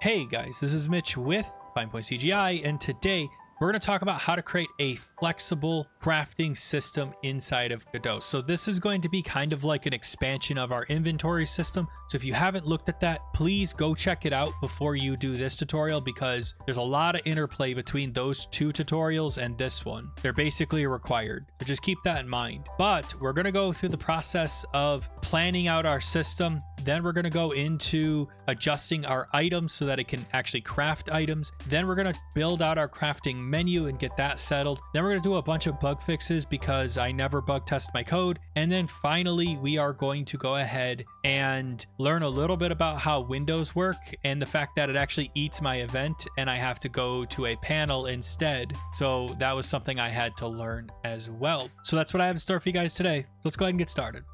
Hey guys, this is Mitch with FinePoint and today we're going to talk about how to create a flexible crafting system inside of Godot. So this is going to be kind of like an expansion of our inventory system. So if you haven't looked at that, please go check it out before you do this tutorial, because there's a lot of interplay between those two tutorials and this one. They're basically required, so just keep that in mind. But we're going to go through the process of planning out our system. Then we're going to go into adjusting our items so that it can actually craft items. Then we're going to build out our crafting menu and get that settled. Then we're going to do a bunch of bug fixes because I never bug test my code. And then finally, we are going to go ahead and learn a little bit about how Windows work and the fact that it actually eats my event and I have to go to a panel instead. So that was something I had to learn as well. So that's what I have in store for you guys today. Let's go ahead and get started.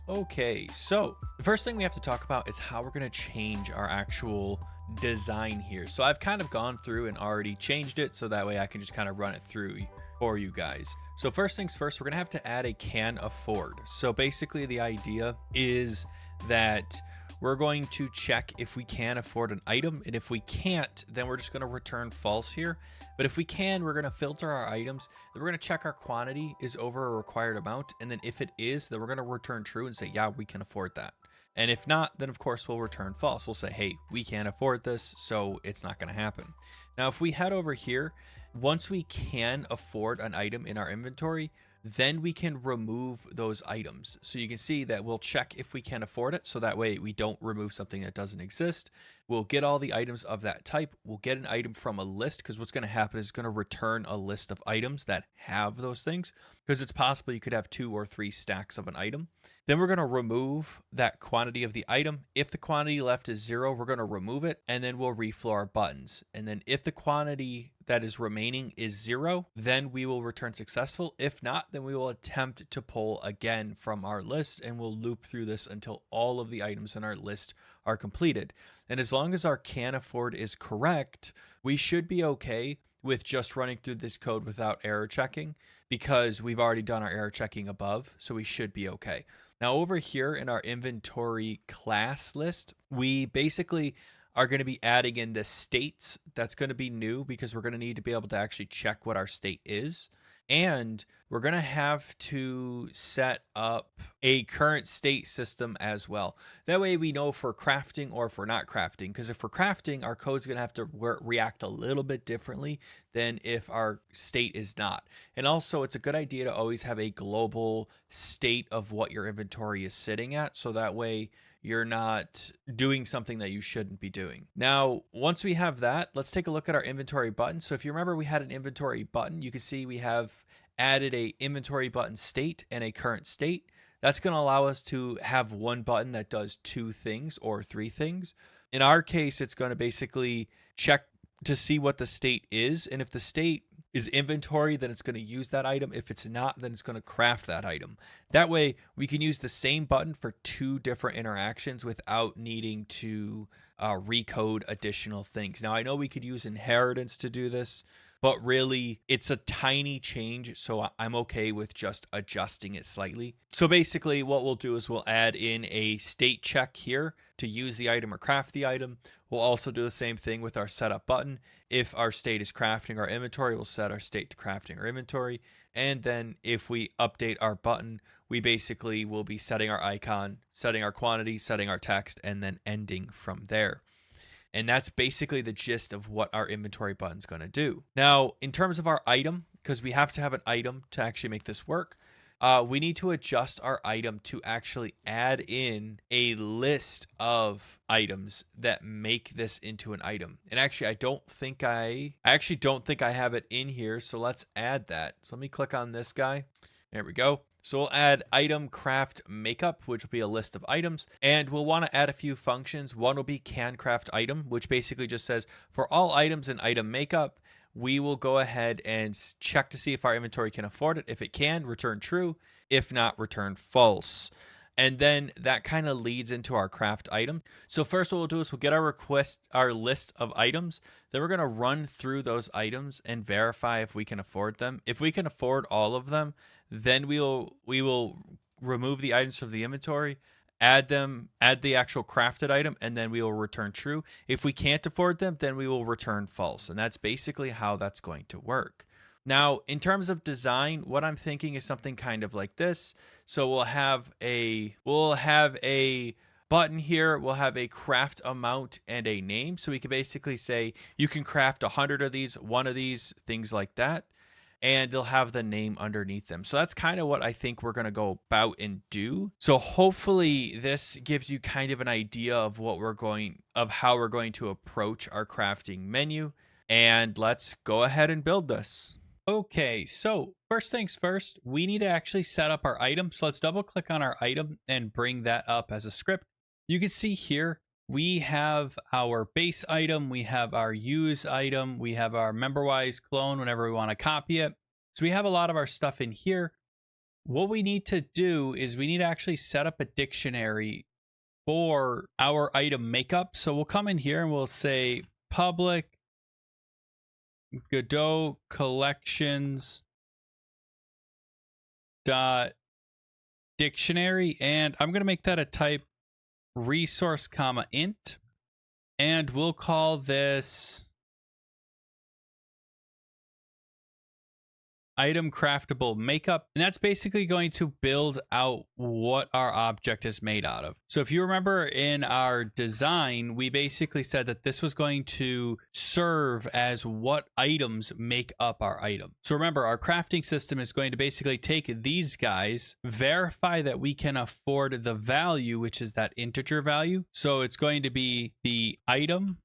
Okay, so the first thing we have to talk about is how we're going to change our actual design here. So I've kind of gone through and already changed it so that way I can just kind of run it through for you guys. So first things first, we're going to have to add a can afford. So basically the idea is that we're going to check if we can afford an item, and if we can't, then we're just going to return false here. But if we can, we're going to filter our items, then we're going to check our quantity is over a required amount, and then if it is, then we're going to return true and say, yeah, we can afford that. And if not, then of course we'll return false. We'll say, hey, we can't afford this, so it's not going to happen. Now, if we head over here, once we can afford an item in our inventory, then we can remove those items. So you can see that we'll check if we can afford it. So that way we don't remove something that doesn't exist. We'll get all the items of that type. We'll get an item from a list, because what's going to happen is it's going to return a list of items that have those things, because it's possible you could have 2 or 3 stacks of an item. Then we're going to remove that quantity of the item. If the quantity left is 0, we're going to remove it, and then we'll reflow our buttons. And then if the quantity that is remaining is 0, then we will return successful. If not, then we will attempt to pull again from our list, and we'll loop through this until all of the items in our list are completed. And as long as our can afford is correct, we should be okay with just running through this code without error checking, because we've already done our error checking above, so we should be okay. Now over here in our inventory class list, we basically are going to be adding in the states. That's going to be new because we're going to need to be able to actually check what our state is. And we're going to have to set up a current state system as well. That way we know if we're crafting or if we're not crafting. Because if we're crafting, our code's going to have to react a little bit differently than if our state is not. And also, it's a good idea to always have a global state of what your inventory is sitting at. So that way you're not doing something that you shouldn't be doing. Now, once we have that, let's take a look at our inventory button. So if you remember, we had an inventory button. You can see we have added a inventory button state and a current state. That's going to allow us to have one button that does 2 things or 3 things. In our case, it's going to basically check to see what the state is. And if the state is inventory, then it's going to use that item. If it's not, then it's going to craft that item. That way we can use the same button for 2 different interactions without needing to recode additional things. Now, I know we could use inheritance to do this, but really it's a tiny change, so I'm okay with just adjusting it slightly. So basically what we'll do is we'll add in a state check here to use the item or craft the item. We'll also do the same thing with our setup button. If our state is crafting our inventory, we'll set our state to crafting our inventory. And then if we update our button, we basically will be setting our icon, setting our quantity, setting our text, and then ending from there. And that's basically the gist of what our inventory button is going to do. Now, in terms of our item, because we have to have an item to actually make this work, we need to adjust our item to actually add in a list of items that make this into an item. And actually, I don't think I have it in here. So let's add that. So let me click on this guy. There we go. So we'll add item craft makeup, which will be a list of items, and we'll want to add a few functions. One will be can craft item, which basically just says for all items in item makeup, we will go ahead and check to see if our inventory can afford it. If it can, return true. If not, return false. And then that kind of leads into our craft item. So first what we'll do is we'll get our list of items. Then we're going to run through those items and verify if we can afford them. If we can afford all of them, then we will remove the items from the inventory add the actual crafted item, and then we will return true. If we can't afford them, then we will return false. And that's basically how that's going to work. Now, in terms of design, what I'm thinking is something kind of like this. So we'll have a button here. We'll have a craft amount and a name. So we can basically say you can craft 100 of these, one of these, things like that. And they'll have the name underneath them. So that's kind of what I think we're going to go about and do. So hopefully this gives you kind of an idea of how we're going to approach our crafting menu. And let's go ahead and build this. Okay, so first things first, we need to actually set up our item. So let's double click on our item and bring that up as a script. You can see here, we have our base item, we have our use item, we have our memberwise clone whenever we want to copy it. So we have a lot of our stuff in here. What we need to do is we need to actually set up a dictionary for our item makeup. So we'll come in here and we'll say public Godot collections dot dictionary, and I'm going to make that a type resource comma int, and we'll call this item craftable makeup. And that's basically going to build out what our object is made out of. So if you remember in our design, we basically said that this was going to serve as what items make up our item. So remember, our crafting system is going to basically take these guys, verify that we can afford the value, which is that integer value. So it's going to be the item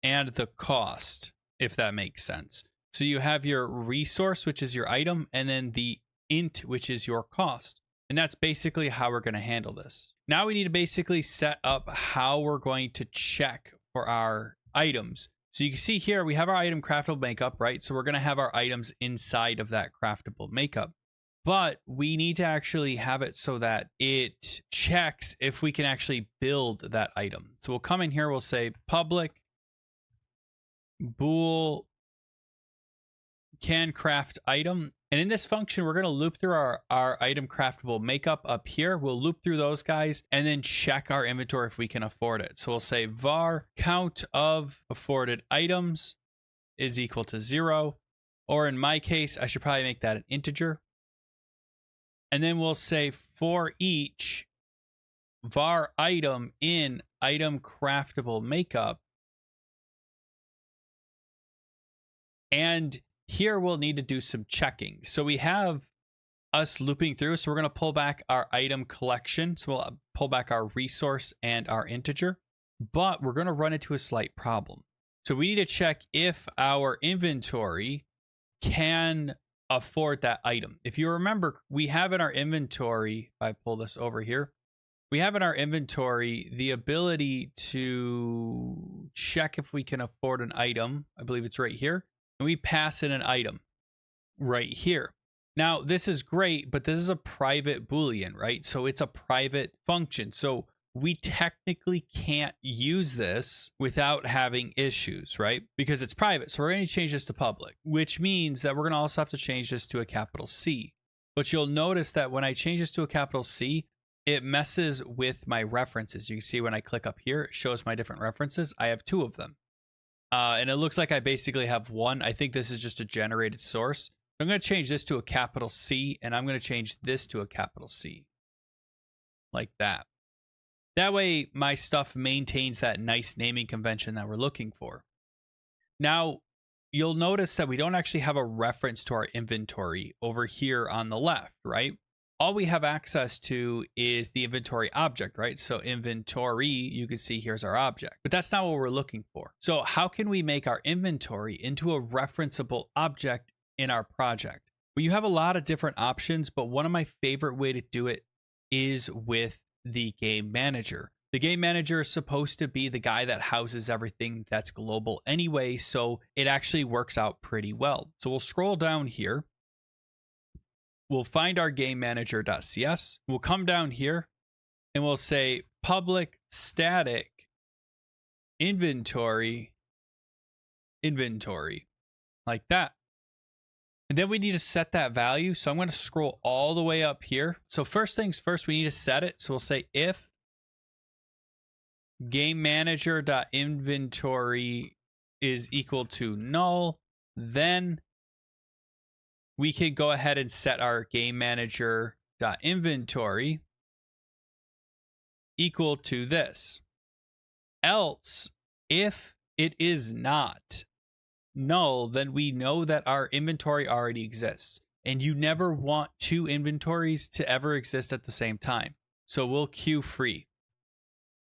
and the cost, if that makes sense. So you have your resource, which is your item, and then the int, which is your cost. And that's basically how we're going to handle this. Now we need to basically set up how we're going to check for our items. So you can see here, we have our item craftable makeup, right? So we're going to have our items inside of that craftable makeup. But we need to actually have it so that it checks if we can actually build that item. So we'll come in here, we'll say public bool can craft item, and in this function we're going to loop through our item craftable makeup up here. We'll loop through those guys and then check our inventory if we can afford it. So we'll say var count of afforded items is equal to 0, or in my case I should probably make that an integer. And then we'll say for each var item in item craftable makeup, and here we'll need to do some checking. So we have us looping through. So we're going to pull back our item collection. So we'll pull back our resource and our integer, but we're going to run into a slight problem. So we need to check if our inventory can afford that item. If you remember, we have in our inventory, if I pull this over here, we have in our inventory the ability to check if we can afford an item. I believe it's right here. And we pass in an item right here. Now, this is great, but this is a private Boolean, right? So it's a private function. So we technically can't use this without having issues, right? Because it's private. So we're going to change this to public, which means that we're going to also have to change this to a capital C. But you'll notice that when I change this to a capital C, it messes with my references. You can see when I click up here, it shows my different references. I have 2 of them. And it looks like I basically have 1. I think this is just a generated source. I'm going to change this to a capital C, and I'm going to change this to a capital C. Like that. That way, my stuff maintains that nice naming convention that we're looking for. Now, you'll notice that we don't actually have a reference to our inventory over here on the left, right? All we have access to is the inventory object, right? So inventory, you can see here's our object, but that's not what we're looking for. So how can we make our inventory into a referenceable object in our project? Well, you have a lot of different options, but one of my favorite way to do it is with the game manager. The game manager is supposed to be the guy that houses everything that's global anyway, so it actually works out pretty well. So we'll scroll down here. We'll find our game manager.cs. We'll come down here and we'll say public static inventory like that. And then we need to set that value. So I'm going to scroll all the way up here. So first things first, we need to set it. So we'll say if game manager.inventory is equal to null, then we can go ahead and set our game manager.inventory equal to this. Else, if it is not null, then we know that our inventory already exists. And you never want two inventories to ever exist at the same time. So we'll queue free.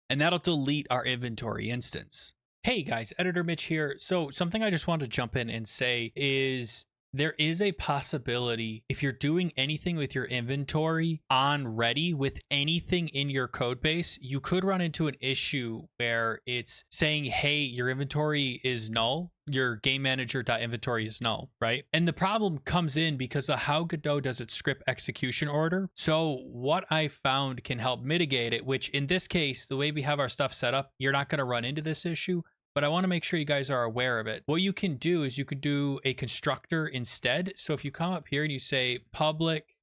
And that'll delete our inventory instance. Hey guys, Editor Mitch here. So something I just wanted to jump in and say is there is a possibility if you're doing anything with your inventory on ready with anything in your code base, you could run into an issue where it's saying, hey, your inventory is null. Your game manager.inventory is null, right? And the problem comes in because of how Godot does its script execution order. So what I found can help mitigate it, which in this case, the way we have our stuff set up, you're not going to run into this issue. But I want to make sure you guys are aware of it. What you can do is you could do a constructor instead. So if you come up here and you say public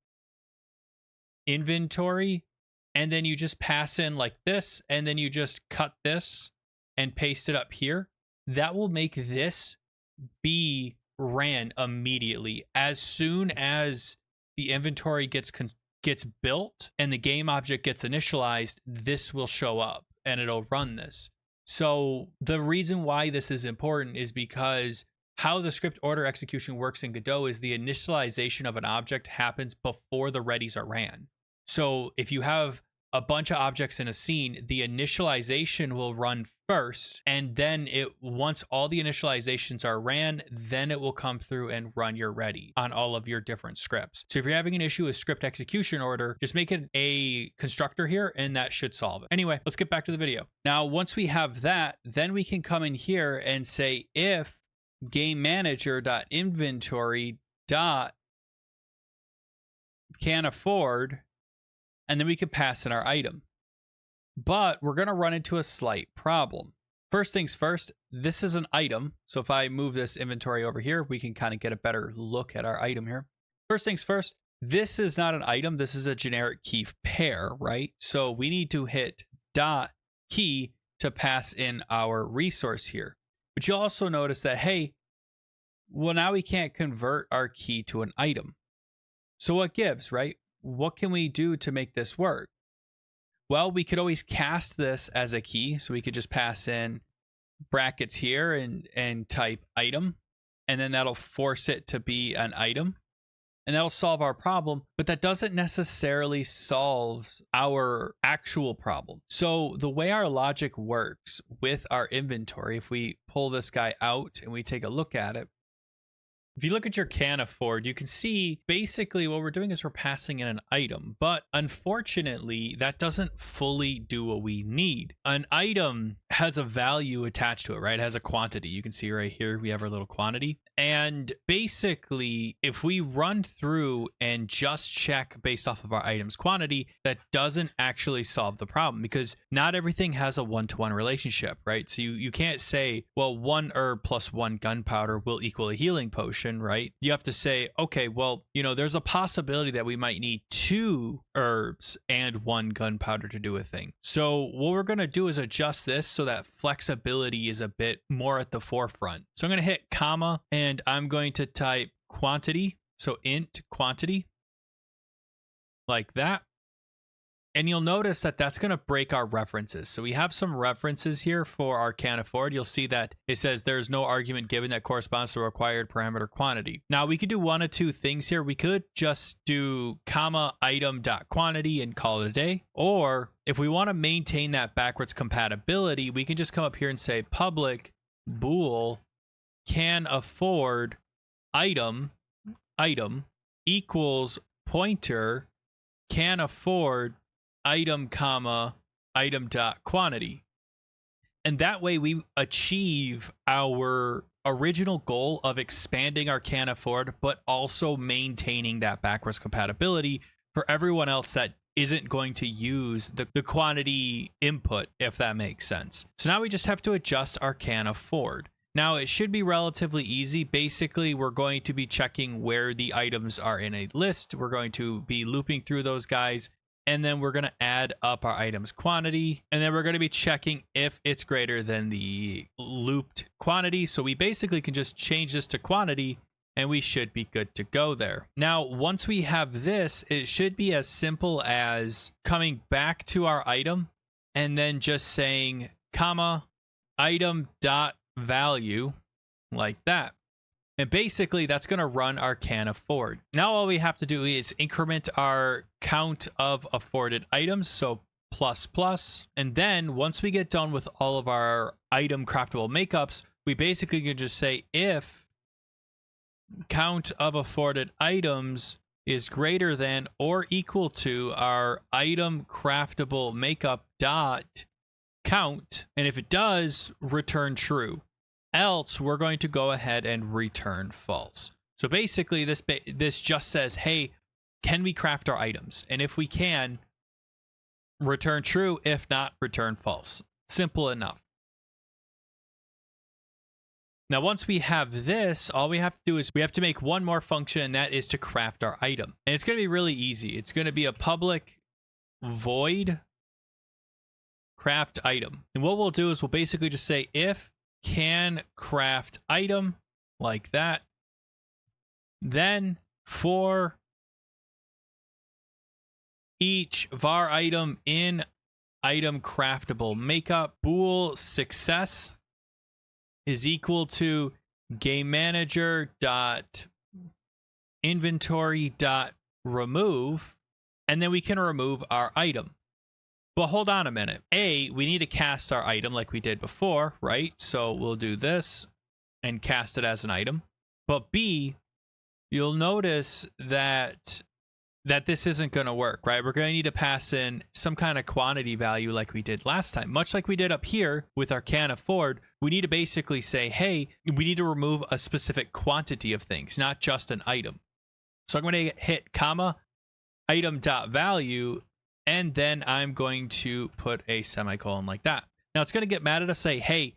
inventory, and then you just pass in like this, and then you just cut this and paste it up here, that will make this be ran immediately. As soon as the inventory gets built and the game object gets initialized, this will show up and it'll run this. So the reason why this is important is because how the script order execution works in Godot is the initialization of an object happens before the readies are ran. So if you have a bunch of objects in a scene, the initialization will run first, and then once all the initializations are ran, then it will come through and run your ready on all of your different scripts. So if you're having an issue with script execution order, just make it a constructor here and that should solve it. Anyway, let's get back to the video. Now, once we have that, then we can come in here and say if game manager.inventory can afford, and then we can pass in our item. But we're going to run into a slight problem. First things first, this is an item. So if I move this inventory over here, we can kind of get a better look at our item here. First things first, this is not an item. This is a generic key pair, right? So we need to hit .key to pass in our resource here. But you'll also notice that, hey, well, now we can't convert our key to an item. So what gives, right? What can we do to make this work? Well, we could always cast this as a key. So we could just pass in brackets here and type item, and then that'll force it to be an item, and that'll solve our problem. But that doesn't necessarily solve our actual problem. So the way our logic works with our inventory, if we pull this guy out and we take a look at it, if you look at your can afford, you can see basically what we're doing is we're passing in an item, but unfortunately that doesn't fully do what we need. An item has a value attached to it, right? It has a quantity. You can see right here, we have our little quantity. And basically, if we run through and just check based off of our item's quantity, that doesn't actually solve the problem because not everything has a one-to-one relationship, right? So you can't say, well, 1 herb plus 1 gunpowder will equal a healing potion, right? You have to say, okay, well, there's a possibility that we might need 2 herbs and 1 gunpowder to do a thing. So what we're going to do is adjust this so that flexibility is a bit more at the forefront. So I'm going to hit comma and I'm going to type quantity. So int quantity like that. And you'll notice that that's going to break our references. So we have some references here for our can afford. You'll see that it says there's no argument given that corresponds to a required parameter quantity. Now we could do one of two things here. We could just do comma item.quantity and call it a day. Or if we want to maintain that backwards compatibility, we can just come up here and say public bool can afford item equals pointer can afford item comma item dot quantity. And that way we achieve our original goal of expanding our can afford, but also maintaining that backwards compatibility for everyone else that isn't going to use the quantity input, if that makes sense. So now we just have to adjust our can afford. Now it should be relatively easy. Basically, we're going to be checking where the items are in a list. We're going to be looping through those guys, and then we're going to add up our items quantity, and then we're going to be checking if it's greater than the looped quantity. So we basically can just change this to quantity, and we should be good to go there. Now, once we have this, it should be as simple as coming back to our item and then just saying comma item dot value like that. And basically that's going to run our can afford. Now all we have to do is increment our count of afforded items, so ++. And then once we get done with all of our item craftable makeups, we basically can just say if count of afforded items is greater than or equal to our item craftable makeup dot count, and if it does, return true. Else we're going to go ahead and return false. So basically this just says, hey, can we craft our items? And if we can, return true. If not, return false. Simple enough. Now once we have this, all we have to do is we have to make one more function, and that is to craft our item. And it's going to be really easy. It's going to be a public void craft item. And what we'll do is we'll basically just say if can craft item like that, then for each var item in item craftable makeup, bool success is equal to game manager dot inventory dot remove, and then we can remove our item. But hold on a minute. A, we need to cast our item like we did before, right? So we'll do this and cast it as an item. But B, you'll notice that this isn't going to work, right? We're going to need to pass in some kind of quantity value like we did last time. Much like we did up here with our can afford, we need to basically say, hey, we need to remove a specific quantity of things, not just an item. So I'm going to hit comma item dot value, and then I'm going to put a semicolon like that. Now it's going to get mad at us, say, hey,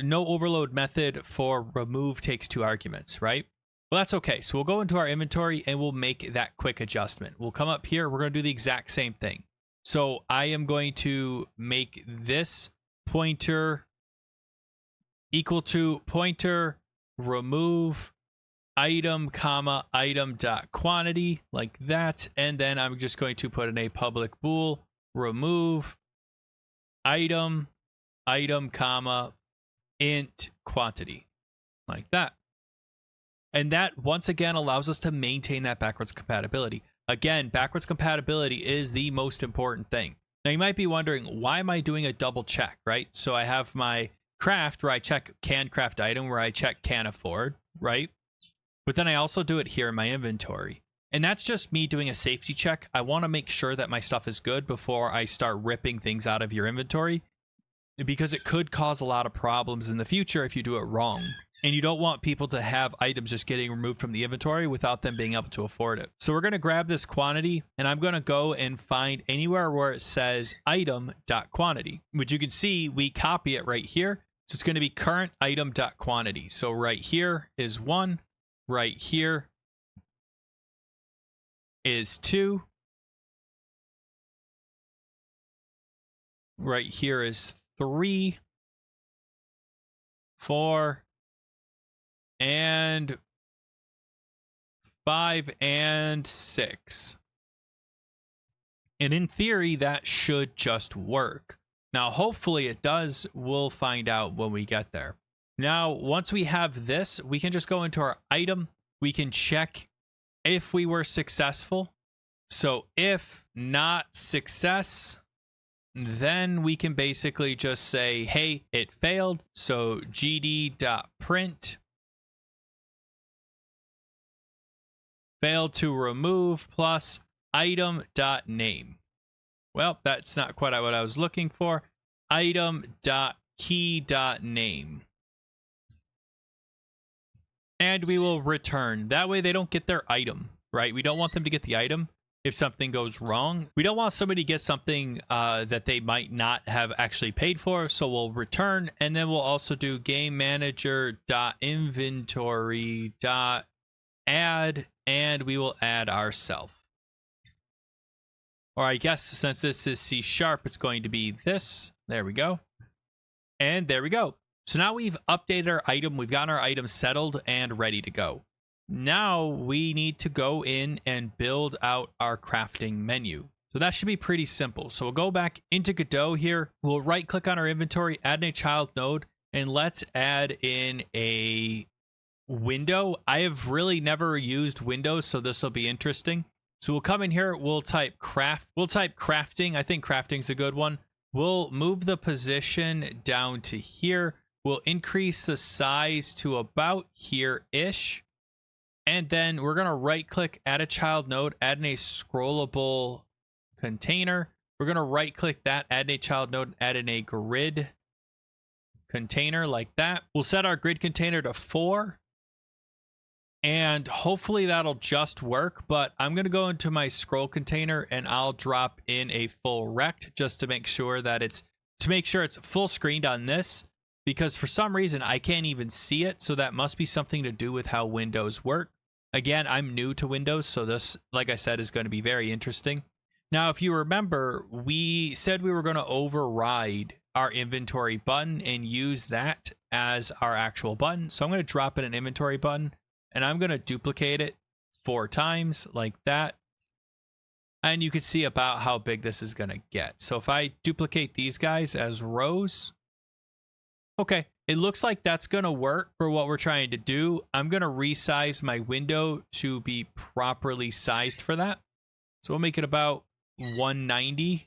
no overload method for remove takes 2 arguments, right? Well, that's okay. So we'll go into our inventory and we'll make that quick adjustment. We'll come up here. We're going to do the exact same thing. So I am going to make this pointer equal to pointer remove item comma item dot quantity like that, and then I'm just going to put in a public bool remove item comma int quantity like that. And that once again allows us to maintain that backwards compatibility. Again, backwards compatibility is the most important thing. Now you might be wondering, why am I doing a double check, right? So I have my craft where I check can craft item, where I check can afford, right? But then I also do it here in my inventory. And that's just me doing a safety check. I want to make sure that my stuff is good before I start ripping things out of your inventory, because it could cause a lot of problems in the future if you do it wrong. And you don't want people to have items just getting removed from the inventory without them being able to afford it. So we're going to grab this quantity, and I'm going to go and find anywhere where it says item.quantity, which you can see we copy it right here. So it's going to be current item.quantity. So right here is 1. Right here is 2. Right here is 3, 4, and 5, and 6. And in theory, that should just work. Now, hopefully it does. We'll find out when we get there. Now, once we have this, we can just go into our item. We can check if we were successful. So if not success, then we can basically just say, hey, it failed. So gd.print failed to remove plus item.name. Well, that's not quite what I was looking for. Item.key.name. And we will return. That way they don't get their item, right? We don't want them to get the item. if something goes wrong. We don't want somebody to get something that they might not have actually paid for, so we'll return, and then we'll also do game manager dot inventory dot add, and we will add ourself. Or I guess since this is C#, it's going to be this. There we go. And there we go. So now we've updated our item, we've gotten our item settled and ready to go. Now we need to go in and build out our crafting menu. So that should be pretty simple. So we'll go back into Godot here. We'll right click on our inventory, add a child node, and let's add in a window. I have really never used windows, so this will be interesting. So we'll come in here, we'll type crafting. I think crafting's a good one. We'll move the position down to here. We'll increase the size to about here-ish. And then we're going to right click, add a child node, add in a scrollable container. We're going to right click that, add in a child node, add in a grid container like that. We'll set our grid container to 4. And hopefully that'll just work, but I'm going to go into my scroll container and I'll drop in a full rect just to make sure that it's full screened on this, because for some reason I can't even see it. So that must be something to do with how Windows work. Again, I'm new to Windows, so this, like I said, is going to be very interesting. Now, if you remember, we said we were going to override our inventory button and use that as our actual button. So I'm going to drop in an inventory button. And I'm going to duplicate it 4 times like that. And you can see about how big this is going to get. So if I duplicate these guys as rows, okay, it looks like that's going to work for what we're trying to do. I'm going to resize my window to be properly sized for that. So we'll make it about 190.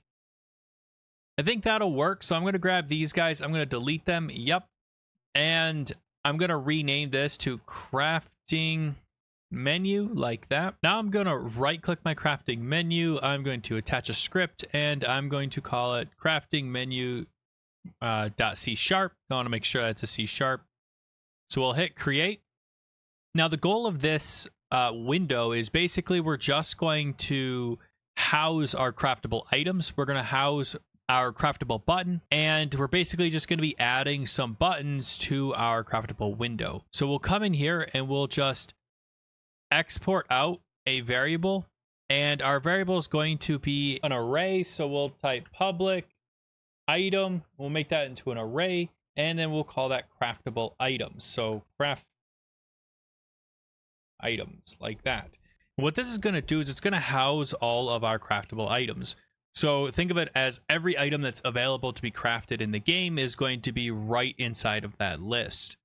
I think that'll work. So I'm going to grab these guys. I'm going to delete them. Yep. And I'm going to rename this to crafting menu like that. Now I'm going to right click my crafting menu. I'm going to attach a script and I'm going to call it crafting menu .C#. I want to make sure that's a C#. So we'll hit create. Now the goal of this window is basically we're just going to house our craftable items. We're going to house our craftable button, and we're basically just going to be adding some buttons to our craftable window. So we'll come in here and we'll just export out a variable, and our variable is going to be an array. So we'll type public item, we'll make that into an array, and then we'll call that craftable items. So craft items like that. And what this is going to do is it's going to house all of our craftable items. So think of it as every item that's available to be crafted in the game is going to be right inside of that list.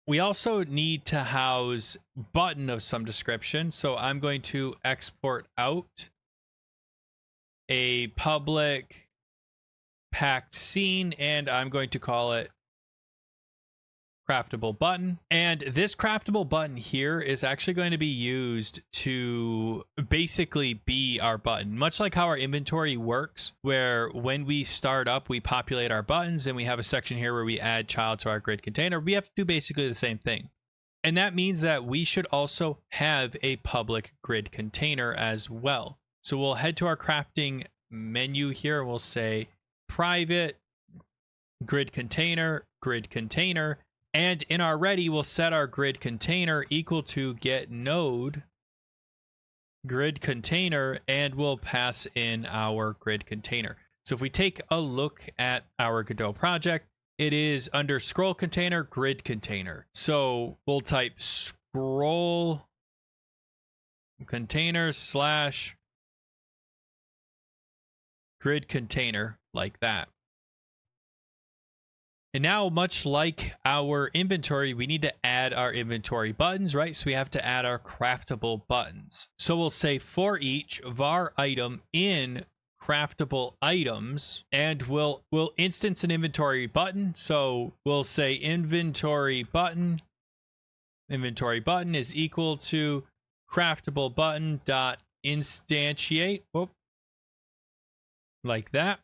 We also need to house button of some description. So I'm going to export out a public packed scene, and I'm going to call it craftable button. And this craftable button here is actually going to be used to basically be our button, much like how our inventory works, where when we start up, we populate our buttons and we have a section here where we add child to our grid container. We have to do basically the same thing. And that means that we should also have a public grid container as well. So we'll head to our crafting menu here and we'll say private grid container, and in our ready, we'll set our grid container equal to get node grid container, and we'll pass in our grid container. So if we take a look at our Godot project, it is under scroll container, grid container. So we'll type scroll container slash grid container like that. And now, much like our inventory, we need to add our inventory buttons, right? So we have to add our craftable buttons. So we'll say for each var item in craftable items, and we'll instance an inventory button. So we'll say inventory button is equal to craftable button dot instantiate, like that.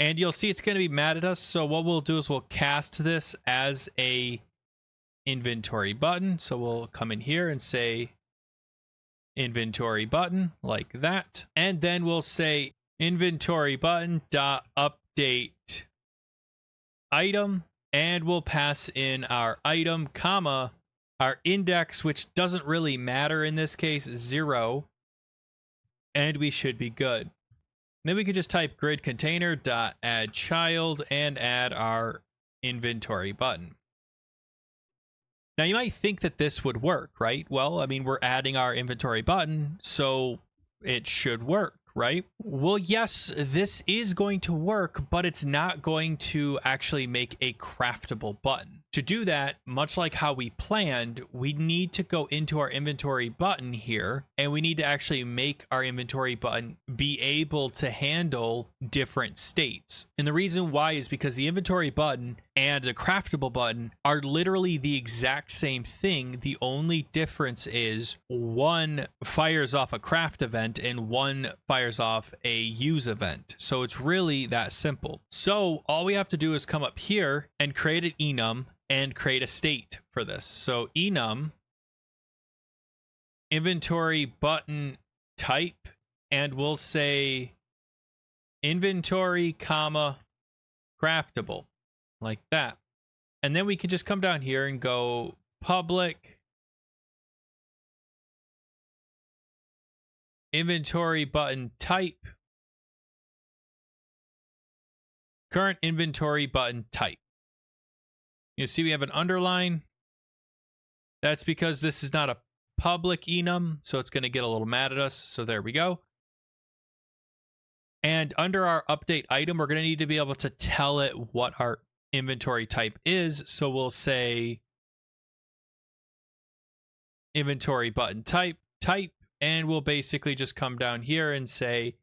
And you'll see it's going to be mad at us. So what we'll do is we'll cast this as a inventory button. So we'll come in here and say inventory button like that. And then we'll say inventory button dot update item, and we'll pass in our item, comma, our index, which doesn't really matter in this case, 0, and we should be good. Then we could just type grid container dot add child and add our inventory button. Now you might think that this would work, right? Well, I mean, we're adding our inventory button, so it should work, right? Well, yes, this is going to work, but it's not going to actually make a craftable button. To do that, much like how we planned, we need to go into our inventory button here, and we need to actually make our inventory button be able to handle different states. And the reason why is because the inventory button and the craftable button are literally the exact same thing. The only difference is one fires off a craft event and one fires off a use event. So it's really that simple. So all we have to do is come up here and create an enum and create a state for this. So enum inventory button type, and we'll say inventory comma craftable like that. And then we can just come down here and go public inventory button type current inventory button type. You see we have an underline. That's because this is not a public enum, so it's going to get a little mad at us. So there we go. And under our update item, we're going to need to be able to tell it what our inventory type is. So we'll say inventory button type, and we'll basically just come down here and say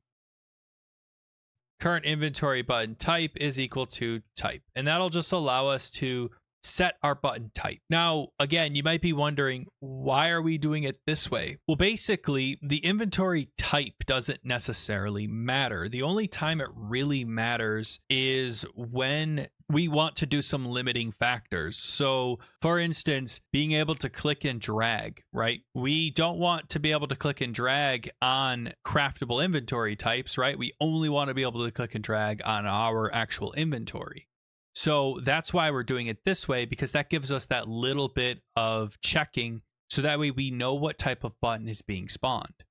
current inventory button type is equal to type. And that'll just allow us to set our button type. Now, again, you might be wondering, why are we doing it this way? Well, basically, the inventory type doesn't necessarily matter. The only time it really matters is when we want to do some limiting factors. So, for instance, being able to click and drag, right? We don't want to be able to click and drag on craftable inventory types, right? We only want to be able to click and drag on our actual inventory. So that's why we're doing it this way, because that gives us that little bit of checking, so that way we know what type of button is being spawned.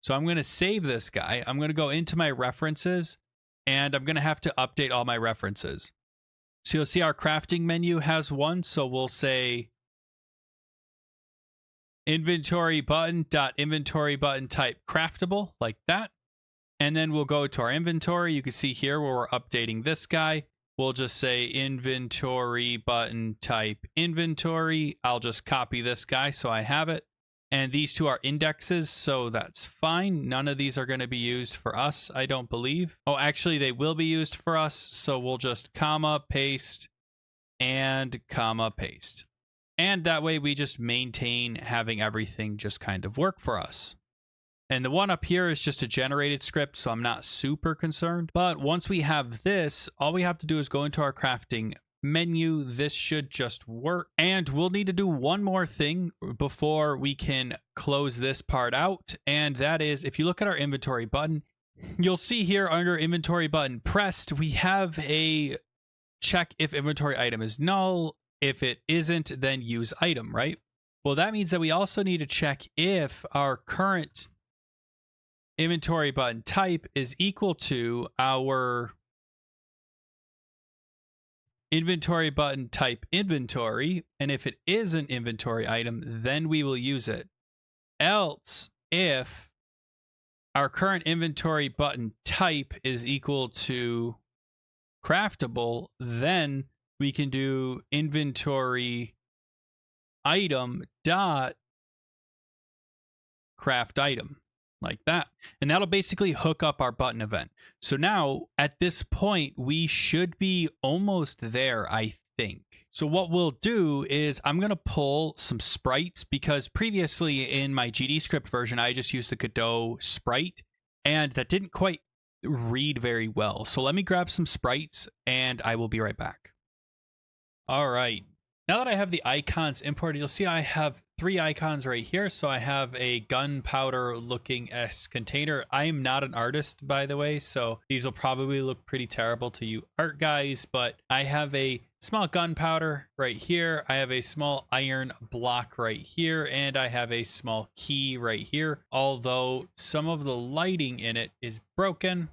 So I'm going to save this guy. I'm going to go into my references, and I'm going to have to update all my references. So you'll see our crafting menu has one. So we'll say inventory button type craftable like that. And then we'll go to our inventory. You can see here where we're updating this guy. We'll just say inventory button type inventory. I'll just copy this guy so I have it. And these two are indexes, so that's fine. None of these are going to be used for us, I don't believe. Oh, actually, they will be used for us. So we'll just comma, paste, and comma, paste. And that way we just maintain having everything just kind of work for us. And the one up here is just a generated script, so I'm not super concerned. But once we have this, all we have to do is go into our crafting menu. This should just work. And we'll need to do one more thing before we can close this part out. And that is, if you look at our inventory button, you'll see here under inventory button pressed, we have a check if inventory item is null. If it isn't, then use item, right? Well, that means that we also need to check if our current inventory button type is equal to our inventory button type inventory. And if it is an inventory item, then we will use it. Else, if our current inventory button type is equal to craftable, then we can do inventory item dot craft item. Like that. And that'll basically hook up our button event. So now at this point, we should be almost there, I think. So what we'll do is I'm going to pull some sprites, because previously in my GD script version, I just used the Godot sprite, and that didn't quite read very well. So let me grab some sprites and I will be right back. All right. Now that I have the icons imported, you'll see I have three icons right here. So I have a gunpowder looking S container. I am not an artist, by the way, so these will probably look pretty terrible to you art guys, but I have a small gunpowder right here. I have a small iron block right here, and I have a small key right here. Although some of the lighting in it is broken.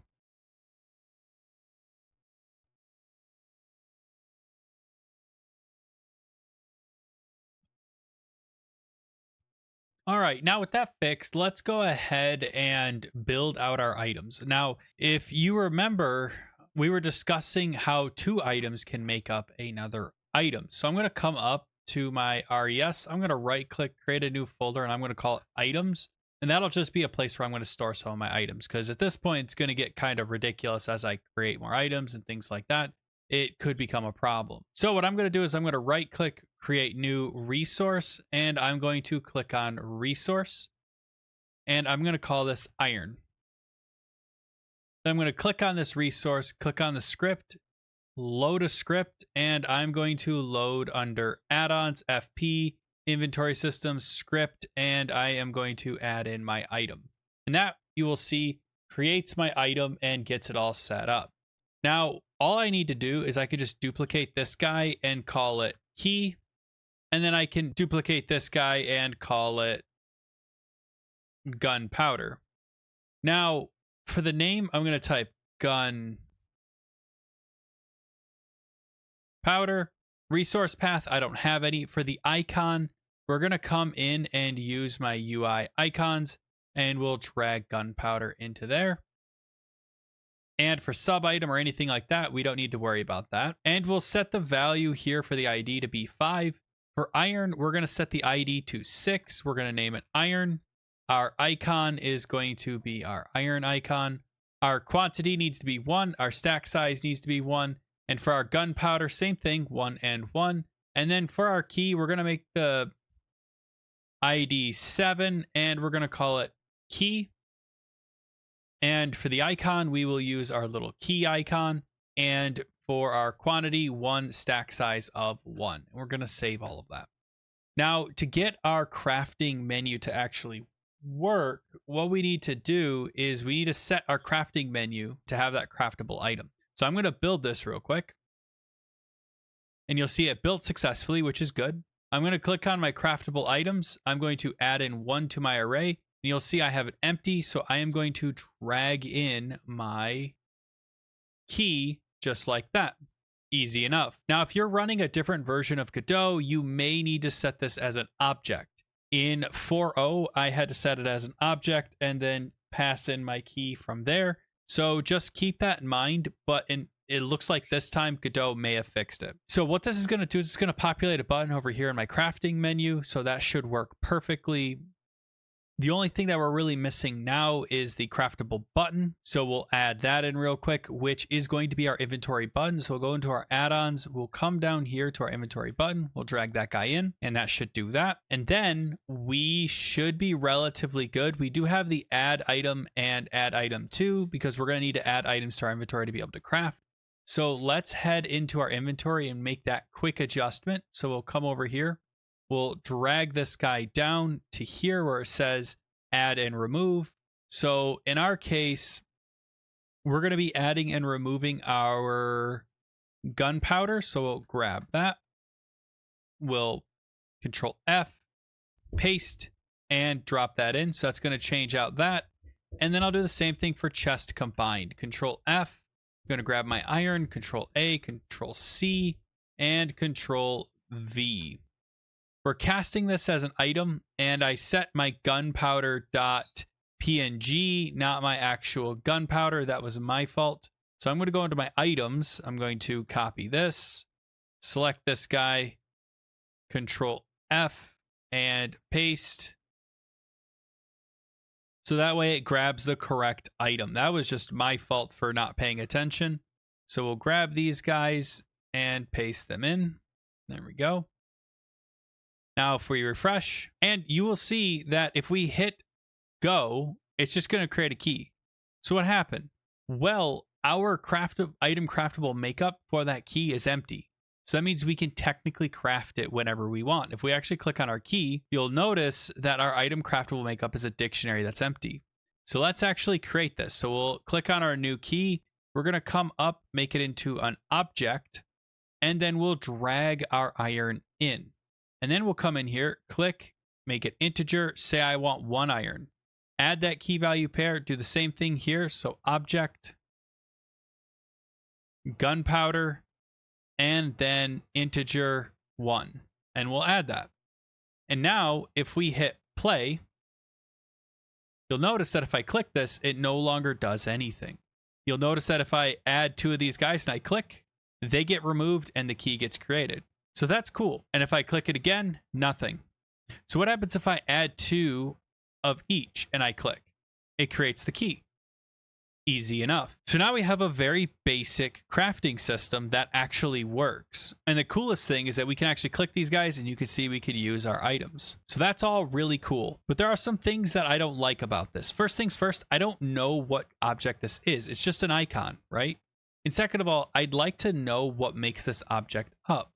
All right, now with that fixed, let's go ahead and build out our items. Now, if you remember, we were discussing how two items can make up another item. So I'm going to come up to my RES. I'm going to right click, create a new folder, and I'm going to call it items. And that'll just be a place where I'm going to store some of my items, because at this point, it's going to get kind of ridiculous as I create more items and things like that. It could become a problem. So what I'm going to do is I'm going to right click, create new resource, and I'm going to click on resource, and I'm going to call this iron. Then I'm going to click on this resource, click on the script, load a script, and I'm going to load under add-ons, FP, inventory systems, script, and I am going to add in my item. And that, you will see, creates my item and gets it all set up. Now, all I need to do is I could just duplicate this guy and call it key. And then I can duplicate this guy and call it gunpowder. Now, for the name, I'm going to type gunpowder. Resource path, I don't have any. For the icon, we're going to come in and use my UI icons, and we'll drag gunpowder into there. And for sub item or anything like that, we don't need to worry about that. And we'll set the value here for the ID to be 5. For iron, we're going to set the ID to 6. We're going to name it iron. Our icon is going to be our iron icon. Our quantity needs to be 1. Our stack size needs to be 1. And for our gunpowder, same thing, 1 and 1. And then for our key, we're going to make the ID 7, and we're going to call it key. And for the icon, we will use our little key icon. And for our quantity, 1, stack size of 1. And we're going to save all of that. Now, to get our crafting menu to actually work, what we need to do is we need to set our crafting menu to have that craftable item. So I'm going to build this real quick. And you'll see it built successfully, which is good. I'm going to click on my craftable items. I'm going to add in 1 to my array. And you'll see I have it empty, so I am going to drag in my key just like that. Easy enough. Now, if you're running a different version of Godot, you may need to set this as an object. In 4.0, I had to set it as an object and then pass in my key from there. So just keep that in mind, but it looks like this time Godot may have fixed it. So what this is going to do is it's going to populate a button over here in my crafting menu, so that should work perfectly. The only thing that we're really missing now is the craftable button. So we'll add that in real quick, which is going to be our inventory button. So we'll go into our add-ons. We'll come down here to our inventory button. We'll drag that guy in, and that should do that. And then we should be relatively good. We do have the add item and add item to, because we're going to need to add items to our inventory to be able to craft. So let's head into our inventory and make that quick adjustment. So we'll come over here. We'll drag this guy down to here where it says add and remove. So in our case, we're going to be adding and removing our gunpowder. So we'll grab that. We'll Control F, paste, and drop that in. So that's going to change out that. And then I'll do the same thing for chest combined. Control F. I'm going to grab my iron, Control A, Control C, and Control V. We're casting this as an item, and I set my gunpowder.png, not my actual gunpowder. That was my fault. So I'm going to go into my items. I'm going to copy this, select this guy, Control F, and paste. So that way it grabs the correct item. That was just my fault for not paying attention. So we'll grab these guys and paste them in. There we go. Now if we refresh, and you will see that if we hit go, it's just going to create a key. So what happened? Well, our item craftable makeup for that key is empty. So that means we can technically craft it whenever we want. If we actually click on our key, you'll notice that our item craftable makeup is a dictionary that's empty. So let's actually create this. So we'll click on our new key. We're going to come up, make it into an object, and then we'll drag our iron in. And then we'll come in here, click, make it integer, say I want 1 iron. Add that key value pair, do the same thing here. So object, gunpowder, and then integer 1. And we'll add that. And now if we hit play, you'll notice that if I click this, it no longer does anything. You'll notice that if I add 2 of these guys and I click, they get removed and the key gets created. So that's cool. And if I click it again, nothing. So what happens if I add 2 of each and I click? It creates the key. Easy enough. So now we have a very basic crafting system that actually works. And the coolest thing is that we can actually click these guys and you can see we could use our items. So that's all really cool. But there are some things that I don't like about this. First things first, I don't know what object this is. It's just an icon, right? And second of all, I'd like to know what makes this object up.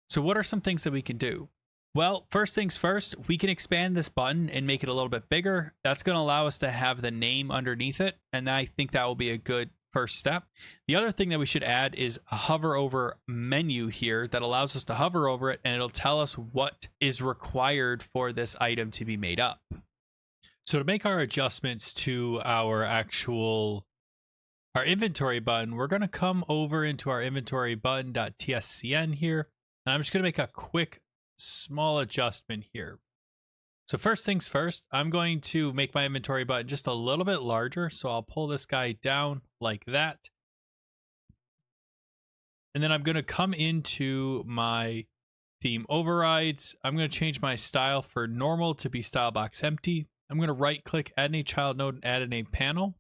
So what are some things that we can do? Well, first things first, we can expand this button and make it a little bit bigger. That's going to allow us to have the name underneath it. And I think that will be a good first step. The other thing that we should add is a hover over menu here that allows us to hover over it and it'll tell us what is required for this item to be made up. So to make our adjustments to our inventory button, we're going to come over into our inventory button.tscn here. And I'm just going to make a quick small adjustment here. So first things first, I'm going to make my inventory button just a little bit larger. So I'll pull this guy down like that. And then I'm going to come into my theme overrides. I'm going to change my style for normal to be style box empty. I'm going to right click, add a child node and add a panel.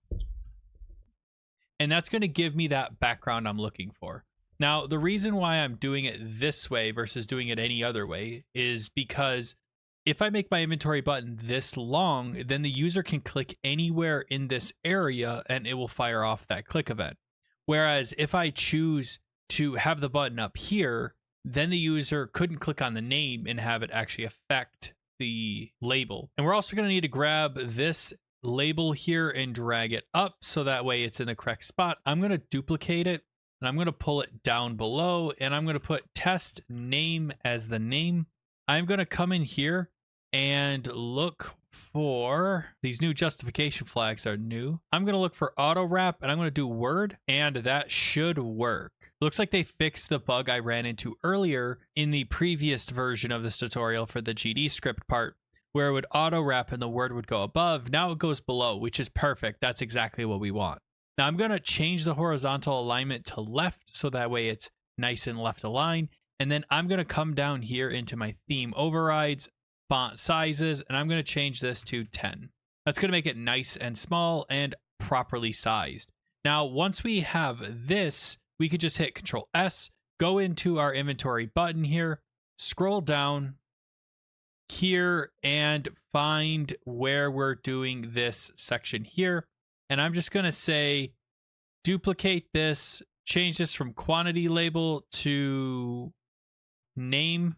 And that's going to give me that background I'm looking for. Now, the reason why I'm doing it this way versus doing it any other way is because if I make my inventory button this long, then the user can click anywhere in this area and it will fire off that click event. Whereas if I choose to have the button up here, then the user couldn't click on the name and have it actually affect the label. And we're also going to need to grab this label here and drag it up so that way it's in the correct spot. I'm going to duplicate it. And I'm going to pull it down below and I'm going to put test name as the name. I'm going to come in here and look for these new justification flags are new. I'm going to look for auto wrap and I'm going to do word and that should work. Looks like they fixed the bug I ran into earlier in the previous version of this tutorial for the GD script part where it would auto wrap and the word would go above. Now it goes below, which is perfect. That's exactly what we want. Now I'm going to change the horizontal alignment to left so that way it's nice and left aligned. And then I'm going to come down here into my theme overrides, font sizes, and I'm going to change this to 10. That's going to make it nice and small and properly sized. Now, once we have this, we could just hit Control S, go into our inventory button here, scroll down here and find where we're doing this section here. And I'm just going to say, duplicate this, change this from quantity label to name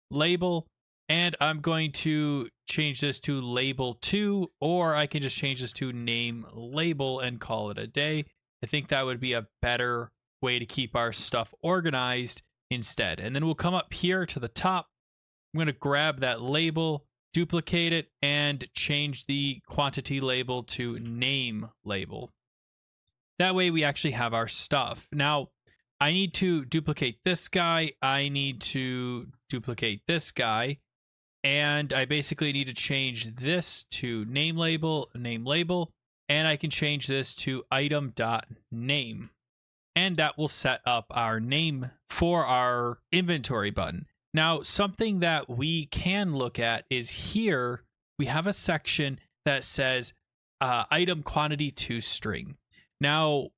label. And I'm going to change this to label 2, or I can just change this to name label and call it a day. I think that would be a better way to keep our stuff organized instead. And then we'll come up here to the top. I'm going to grab that label, duplicate it, and change the quantity label to name label. That way we actually have our stuff. Now, I need to duplicate this guy. I need to duplicate this guy. And I basically need to change this to name label, and I can change this to item.name. And that will set up our name for our inventory button. Now, something that we can look at is here, we have a section that says item quantity to string. Now,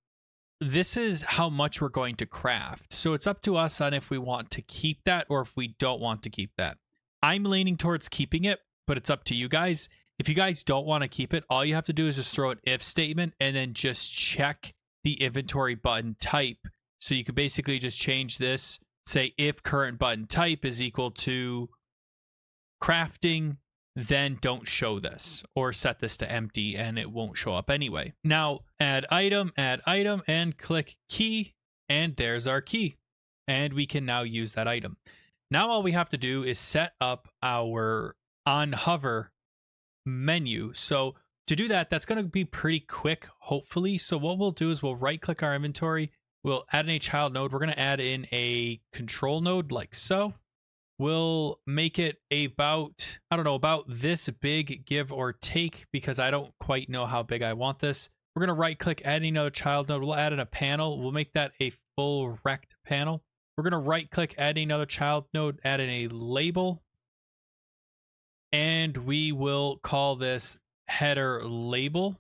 this is how much we're going to craft. So it's up to us on if we want to keep that or if we don't want to keep that. I'm leaning towards keeping it, but it's up to you guys. If you guys don't want to keep it, all you have to do is just throw an if statement and then just check the inventory button type. So you could basically just change this say if current button type is equal to crafting, then don't show this, or set this to empty and it won't show up anyway. Now add item, and click key, and there's our key. And we can now use that item. Now all we have to do is set up our on hover menu. So to do that, that's going to be pretty quick, hopefully. So what we'll do is we'll right click our inventory. We'll add in a child node. We're going to add in a control node like so. We'll make it about, I don't know, about this big, give or take, because I don't quite know how big I want this. We're going to right click, add another child node. We'll add in a panel. We'll make that a full rect panel. We're going to right click, add another child node, add in a label. And we will call this header label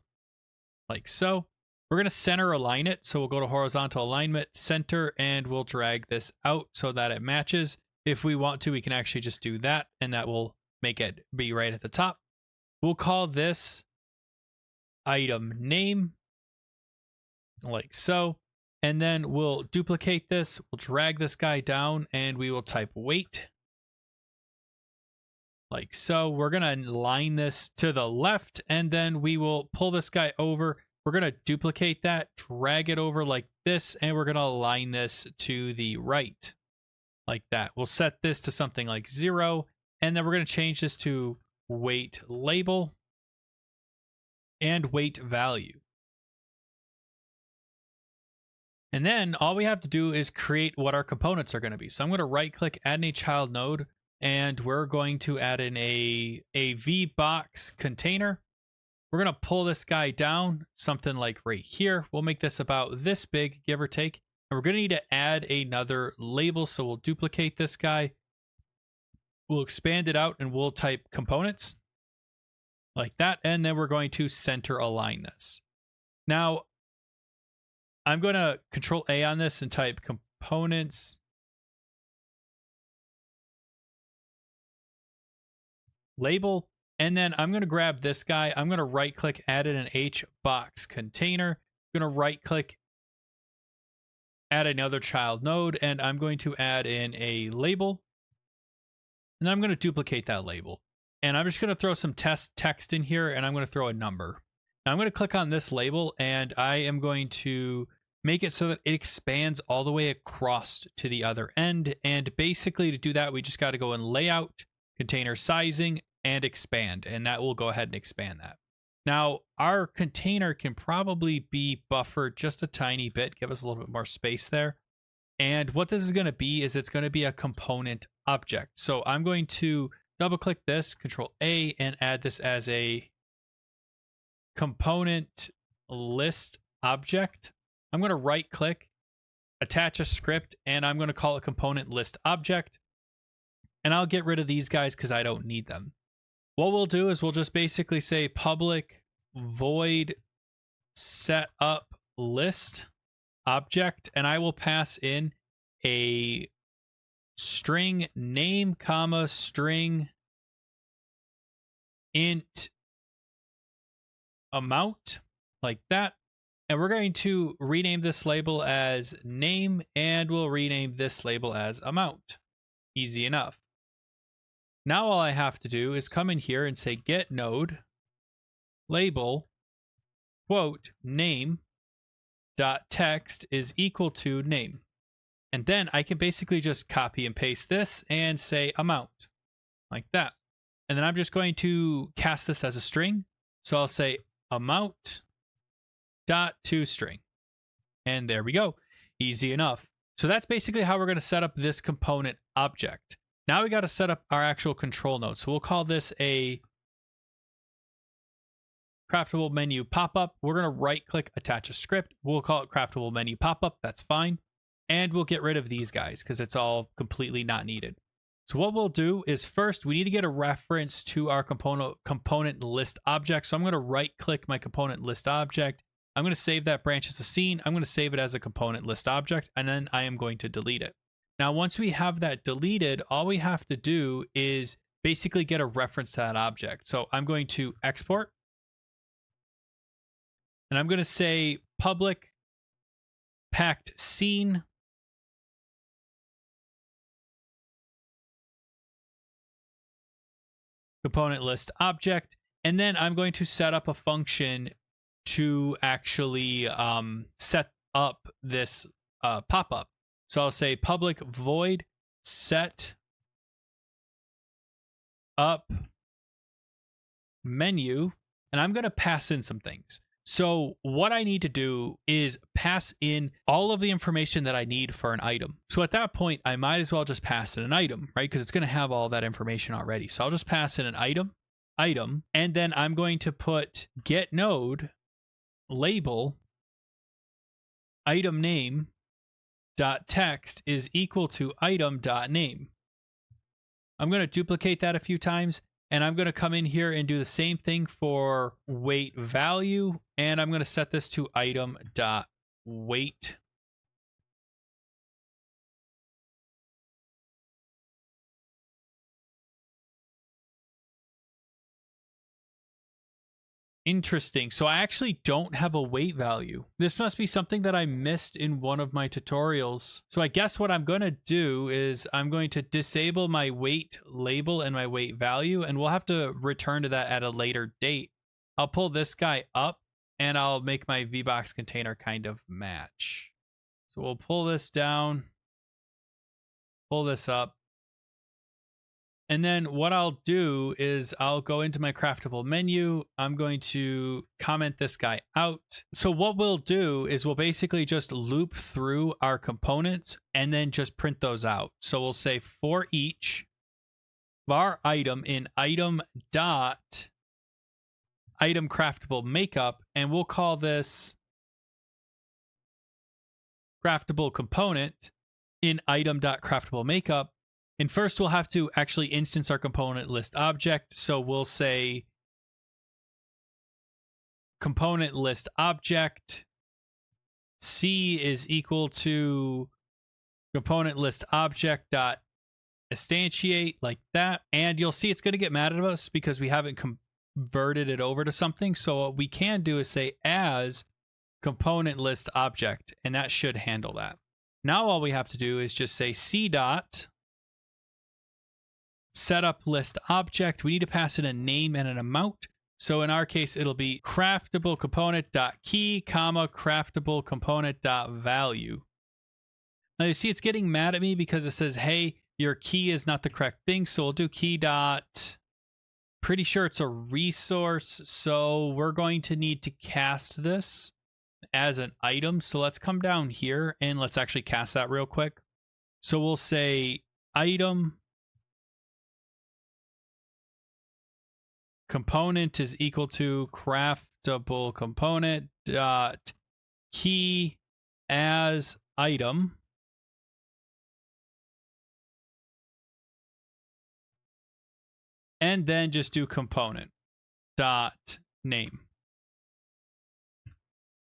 like so. We're going to center align it. So we'll go to horizontal alignment, center, and we'll drag this out so that it matches. If we want to, we can actually just do that, and that will make it be right at the top. We'll call this item name like so. And then we'll duplicate this. We'll drag this guy down, and we will type weight like so. We're going to line this to the left, and then we will pull this guy over. We're going to duplicate that, drag it over like this, and we're going to align this to the right like that. We'll set this to something like 0, and then we're going to change this to weight label and weight value. And then all we have to do is create what our components are going to be. So I'm going to right click, add a child node, and we're going to add in a VBox container. We're going to pull this guy down, something like right here. We'll make this about this big, give or take. And we're going to need to add another label. So we'll duplicate this guy. We'll expand it out, and we'll type components like that. And then we're going to center align this. Now, I'm going to Control A on this and type components label. And then I'm going to grab this guy. I'm going to right click, add in an HBox container. I'm going to right click, add another child node, and I'm going to add in a label. And I'm going to duplicate that label. And I'm just going to throw some test text in here, and I'm going to throw a number. Now I'm going to click on this label, and I am going to make it so that it expands all the way across to the other end. And basically to do that, we just got to go in layout, container sizing, and expand. And that will go ahead and expand that. Now our container can probably be buffered just a tiny bit, give us a little bit more space there. And what this is going to be is it's going to be a component object. So I'm going to double click this, Control A, and add this as a component list object. I'm going to right click, attach a script, and I'm going to call it component list object. And I'll get rid of these guys because I don't need them. What we'll do is we'll just basically say public void setup list object, and I will pass in a string name, comma, string int amount like that. And we're going to rename this label as name, and we'll rename this label as amount. Easy enough. Now all I have to do is come in here and say get node label quote name dot text is equal to name. And then I can basically just copy and paste this and say amount like that. And then I'm just going to cast this as a string. So I'll say amount dot toString. And there we go. Easy enough. So that's basically how we're going to set up this component object. Now we got to set up our actual control node. So we'll call this a craftable menu pop-up. We're going to right click, attach a script. We'll call it craftable menu pop-up. That's fine. And we'll get rid of these guys because it's all completely not needed. So what we'll do is first we need to get a reference to our component list object. So I'm going to right click my component list object. I'm going to save that branch as a scene. I'm going to save it as a component list object, and then I am going to delete it. Now, once we have that deleted, all we have to do is basically get a reference to that object. So I'm going to export, and I'm going to say public packed scene component list object. And then I'm going to set up a function to actually set up this pop-up. So I'll say public void set up menu, and I'm going to pass in some things. So what I need to do is pass in all of the information that I need for an item. So at that point, I might as well just pass in an item, right? Because it's going to have all that information already. So I'll just pass in an item, and then I'm going to put get node label item name dot text is equal to item dot name. I'm going to duplicate that a few times, and I'm going to come in here and do the same thing for weight value, and I'm going to set this to item dot weight. Interesting. So I actually don't have a weight value. This must be something that I missed in one of my tutorials. So I guess what I'm going to do is I'm going to disable my weight label and my weight value, and we'll have to return to that at a later date. I'll pull this guy up, and I'll make my VBox container kind of match. So we'll pull this down, pull this up. And then what I'll do is I'll go into my craftable menu. I'm going to comment this guy out. So what we'll do is we'll basically just loop through our components and then just print those out. So we'll say for each var item in item dot item craftable makeup, and we'll call this craftable component in item dot craftable makeup. And first we'll have to actually instance our component list object. So we'll say component list object C is equal to component list object dot instantiate, like that. And you'll see it's going to get mad at us because we haven't converted it over to something. So what we can do is say as component list object, and that should handle that. Now all we have to do is just say C dot setup list object. We need to pass in a name and an amount. So in our case, it'll be craftable component dot key, comma, craftable component dot value. Now you see it's getting mad at me because it says, hey, your key is not the correct thing. So we'll do key dot, pretty sure it's a resource. So we're going to need to cast this as an item. So let's come down here and let's actually cast that real quick. So we'll say item component is equal to craftable component dot key as item, and then just do component dot name.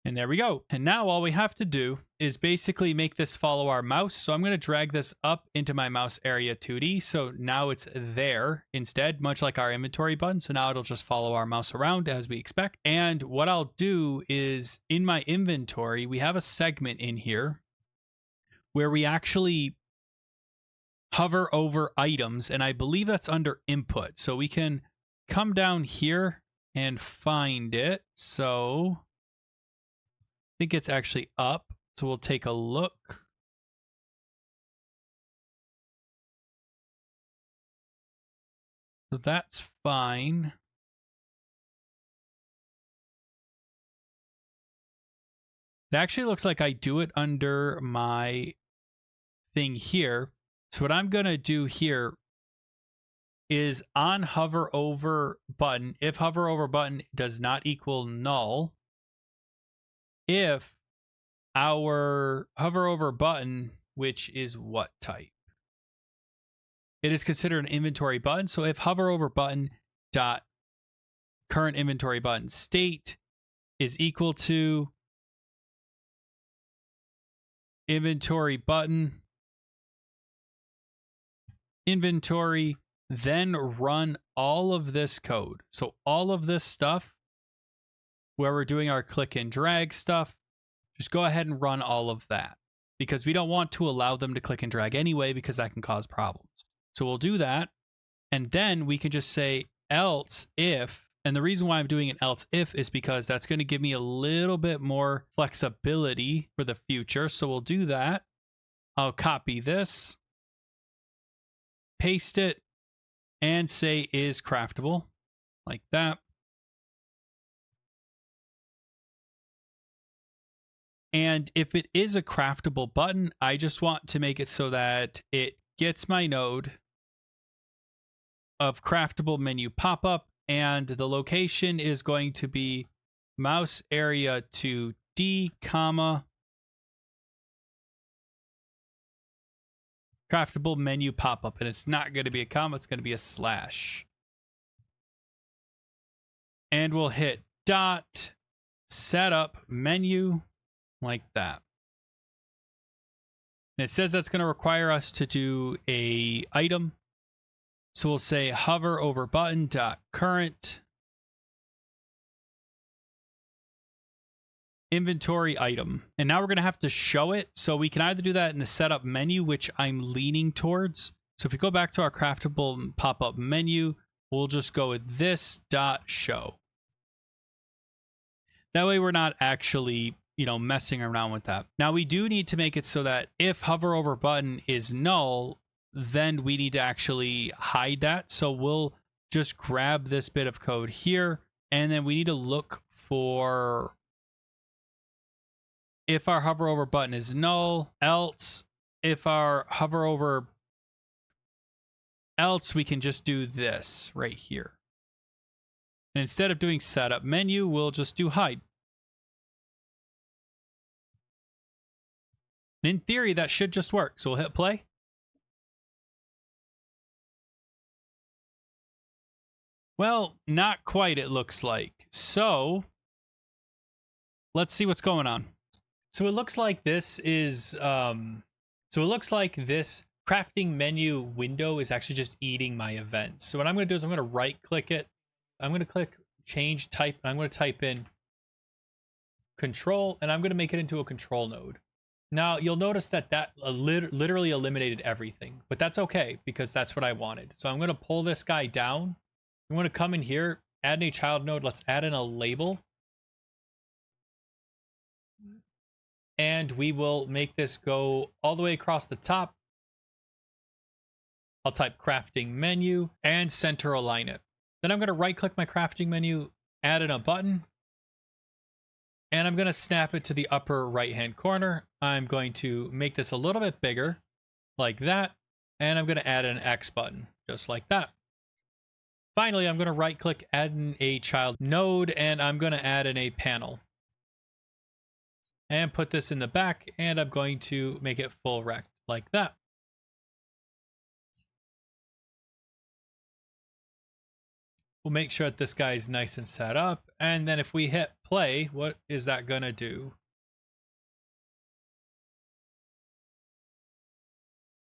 And there we go. And now all we have to do is basically make this follow our mouse. So I'm going to drag this up into my mouse area 2D. So now it's there instead, much like our inventory button. So now it'll just follow our mouse around as we expect. And what I'll do is in my inventory, we have a segment in here where we actually hover over items. And I believe that's under input. So we can come down here and find it. So I think it's actually up, so we'll take a look. So that's fine. It actually looks like I do it under my thing here. So what I'm going to do here is on hover over button, if hover over button does not equal null, if our hover over button, which is what type? It is considered an inventory button. So if hover over button dot current inventory button state is equal to inventory button inventory, then run all of this code. So all of this stuff where we're doing our click and drag stuff, just go ahead and run all of that because we don't want to allow them to click and drag anyway because that can cause problems. So we'll do that. And then we can just say else if, and the reason why I'm doing an else if is because that's going to give me a little bit more flexibility for the future. So we'll do that. I'll copy this, paste it, and say is craftable, like that. And if it is a craftable button, I just want to make it so that it gets my node of craftable menu pop-up, and the location is going to be mouse area to D, comma, craftable menu pop-up. And it's not going to be a comma, it's going to be a slash. And we'll hit dot setup menu, like that. And it says that's going to require us to do a item. So we'll say hover over button dot current inventory item. And now we're going to have to show it. So we can either do that in the setup menu, which I'm leaning towards. So if we go back to our craftable pop-up menu, we'll just go with this dot show. That way we're not actually, messing around with that. Now we do need to make it so that if hover over button is null, then we need to actually hide that. So we'll just grab this bit of code here, and then we need to look for if our hover over button is null, else if our hover over else, we can just do this right here. And instead of doing setup menu, we'll just do hide. In theory, that should just work. So we'll hit play. Well, not quite, it looks like. So let's see what's going on. So it looks like this is this crafting menu window is actually just eating my events. So what I'm going to do is I'm going to right click it. I'm going to click change type, and I'm going to type in control, and I'm going to make it into a control node. Now, you'll notice that literally eliminated everything, but that's okay because that's what I wanted. So I'm going to pull this guy down. I'm going to come in here, add a child node. Let's add in a label. And we will make this go all the way across the top. I'll type crafting menu and center align it. Then I'm going to right click my crafting menu, add in a button. And I'm going to snap it to the upper right-hand corner. I'm going to make this a little bit bigger, like that. And I'm going to add an X button, just like that. Finally, I'm going to right-click, add in a child node, and I'm going to add in a panel. And put this in the back, and I'm going to make it full rect, like that. We'll make sure that this guy's nice and set up. And then if we hit play, what is that going to do?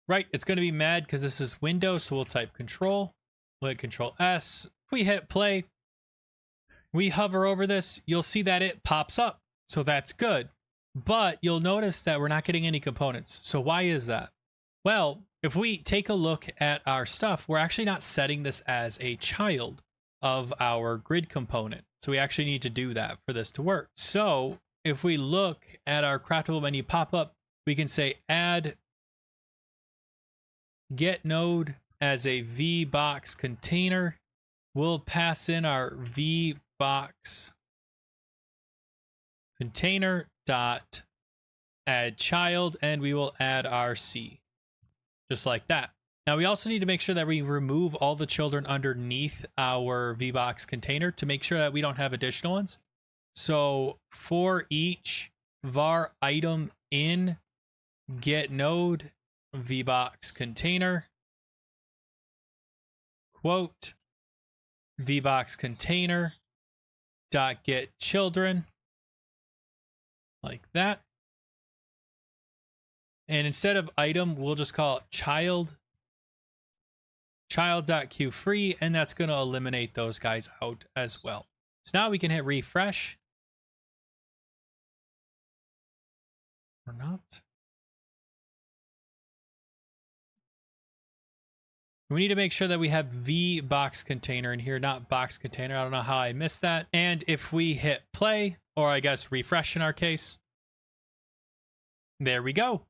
Right, it's going to be mad because this is Windows, so we'll type control. We'll hit control S. If we hit play, we hover over this, you'll see that it pops up. So that's good. But you'll notice that we're not getting any components. So why is that? Well, if we take a look at our stuff, we're actually not setting this as a child of our grid component. So we actually need to do that for this to work. So if we look at our craftable menu pop-up, we can say add get node as a VBox container. We'll pass in our VBox container dot add child, and we will add our C, just like that. Now we also need to make sure that we remove all the children underneath our VBox container to make sure that we don't have additional ones. So for each var item in get node VBox container, quote VBox container dot get children, like that. And instead of item, we'll just call it child.queueFree, and that's going to eliminate those guys out as well. So now we can hit refresh. Or not. We need to make sure that we have the box container in here, not box container. I don't know how I missed that. And if we hit play, or I guess refresh in our case, there we go.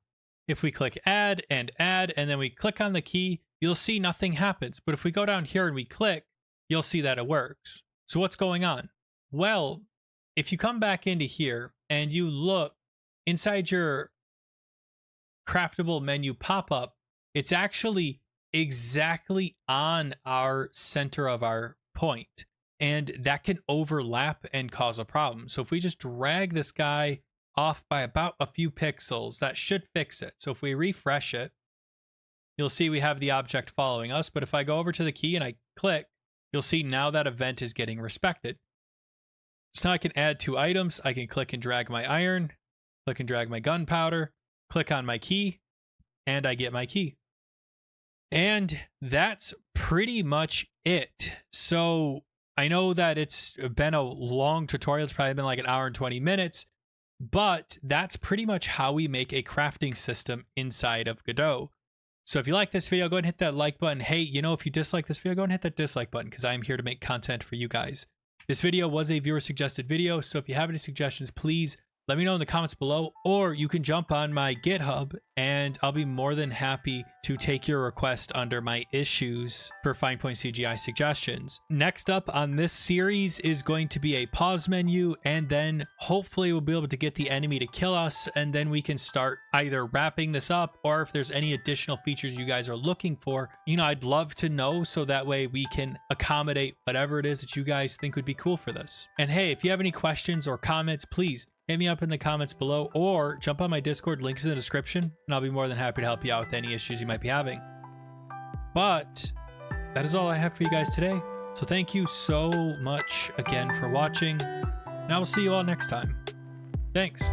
If we click add, and then we click on the key, you'll see nothing happens. But if we go down here and we click, you'll see that it works. So what's going on? Well, if you come back into here and you look inside your craftable menu pop-up, it's actually exactly on our center of our point, and that can overlap and cause a problem. So if we just drag this guy off by about a few pixels, that should fix it. So if we refresh it, you'll see we have the object following us. But if I go over to the key and I click, you'll see now that event is getting respected. So now I can add 2 items. I can click and drag my iron, click and drag my gunpowder, click on my key, and I get my key. And that's pretty much it. So I know that it's been a long tutorial. It's probably been like an hour and 20 minutes, but that's pretty much how we make a crafting system inside of Godot. So if you like this video, go ahead and hit that like button. Hey, you know, if you dislike this video, go ahead and hit that dislike button because I'm here to make content for you guys. This video was a viewer suggested video, so if you have any suggestions, please let me know in the comments below, or you can jump on my GitHub and I'll be more than happy to take your request under my issues for Fine Point CGI suggestions. Next up on this series is going to be a pause menu, and then hopefully we'll be able to get the enemy to kill us, and then we can start either wrapping this up, or if there's any additional features you guys are looking for, you know, I'd love to know so that way we can accommodate whatever it is that you guys think would be cool for this. And hey, if you have any questions or comments, please hit me up in the comments below, or jump on my Discord, links in the description, and I'll be more than happy to help you out with any issues you might be having. But that is all I have for you guys today. So thank you so much again for watching, and I will see you all next time. Thanks.